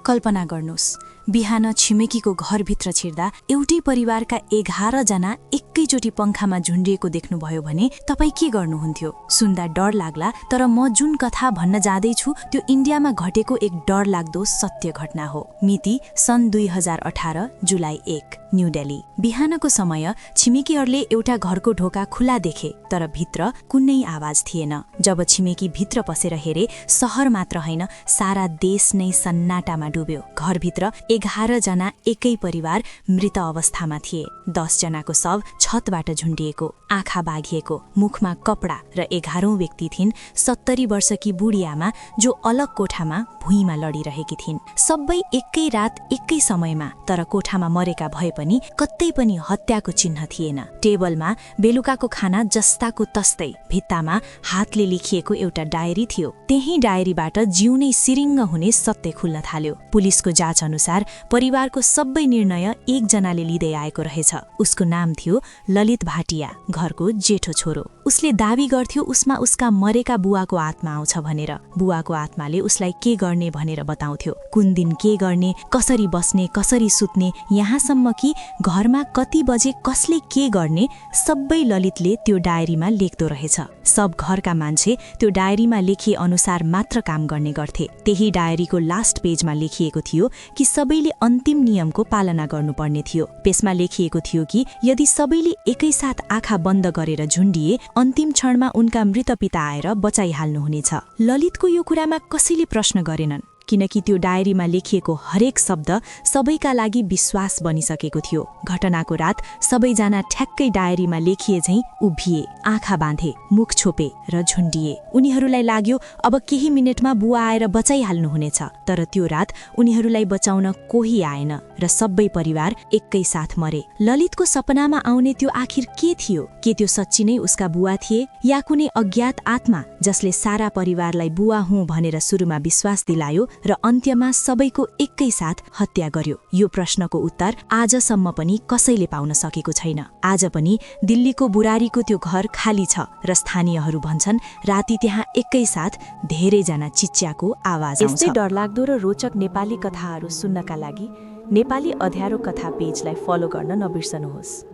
कल्पना गर्नुस्, बिहान छिमेकीको घरभित्र छिर्दा एउटै परिवारका 11 जना एकैचोटि पंखामा झुन्डिएको देख्नुभयो भने तपाई के गर्नुहुन्थ्यो? सुन्दा डर लाग्ला, तर म जुन कथा भन्न जाँदैछु त्यो इन्डियामा घटेको एक डरलाग्दो सत्य घटना हो। मिति सन् 2018 जुलाई 1, न्यू दिल्ली। बिहानको समय छिमेकीहरूले एउटा घरको ढोका खुला देखे, तर भित्र कुनै आवाज थिएन। जब छिमेकी भित्र पसेर हेरे, शहर मात्र होइन सारा देश नै सन्नाटामा डुब्यो। घरभित्र 11 जना एकै परिवार मृत अवस्थामा थिए। 10 जनाको शव छतबाट झुन्डिएको, आँखा बाघिएको, मुखमा कपडा र 11औं व्यक्ति थिइन् 70 वर्षकी बुढी आमा जो अलग कोठामा भुइँमा लडिरहेकी थिइन्। सबै एकै रात एकै समयमा, तर कोठामा मरेका भए पनि कतै पनि हत्याको चिन्ह थिएन। टेबलमा बेलुकाको खाना जस्ताको तस्तै भित्तामा हातले लेखिएको एउटा डायरी थियो। त्यही डायरीबाट जिउनै सिरिङ्ग हुने सत्य खुल्न थाल्यो। पुलिसको जाँच अनुसार परिवारको सबै निर्णय एकजनाले लिँदै आएको रहेछ। उसको नाम थियो ललित भाटिया, घरको जेठो छोरो। उसले दाबी गर्थ्यो उसमा उसका मरेका बुवाको आत्मा आउँछ भनेर। बुवाको आत्माले उसलाई के गर्ने भनेर बताउँथ्यो, कुन दिन के गर्ने, कसरी बस्ने, कसरी सुत्ने, यहाँसम्म कि घरमा कति बजे कसले के गर्ने सबै ललितले त्यो डायरीमा लेख्दो रहेछ। सब घरका मान्छे त्यो डायरीमा लेखिए अनुसार मात्र काम गर्ने गर्थे। त्यही डायरीको लास्ट पेजमा लेखिएको थियो कि सबैले अन्तिम नियमको पालना गर्नुपर्ने थियो। पेजमा लेखिएको थियो कि यदि सबैले एकैसाथ आँखा बन्द गरेर झुन्डिए, अन्तिम क्षणमा उनका मृत पिता आएर बचाइहाल्नुहुनेछ। ललितको यो कुरामा कसैले प्रश्न गरेनन्, किनकि त्यो डायरीमा लेखिएको हरेक शब्द सबैका लागि विश्वास बनिसकेको थियो। घटनाको रात सबैजना ठ्याक्कै डायरीमा लेखिए झैं उभिए, आँखा बाँधे, मुख छोपे र झुन्डिए। उनीहरूलाई लाग्यो अब केही मिनेटमा बुवा आएर बचाइहाल्नुहुनेछ। तर त्यो रात उनीहरूलाई बचाउन कोही आएन र सबै परिवार एकैसाथ मरे। ललितको सपनामा आउने त्यो आखिर के थियो? के त्यो सच्ची नै उसका बुवा थिए, या कुनै अज्ञात आत्मा जसले सारा परिवारलाई बुवा हुँ भनेर सुरुमा विश्वास दिलायो र अन्त्यमा सबैको एकैसाथ हत्या गर्यो? यो प्रश्नको उत्तर आजसम्म पनि कसैले पाउन सकेको छैन। आज पनि दिल्लीको बुरारीको त्यो घर खाली छ र स्थानीयहरू भन्छन् राति त्यहाँ एकैसाथ धेरैजना चिच्याको आवाज आउँछ। यस्तै डरलाग्दो र रोचक नेपाली कथाहरू सुन्नका लागि नेपाली अध्यारो कथा पेजलाई फलो गर्न नबिर्सनुहोस्।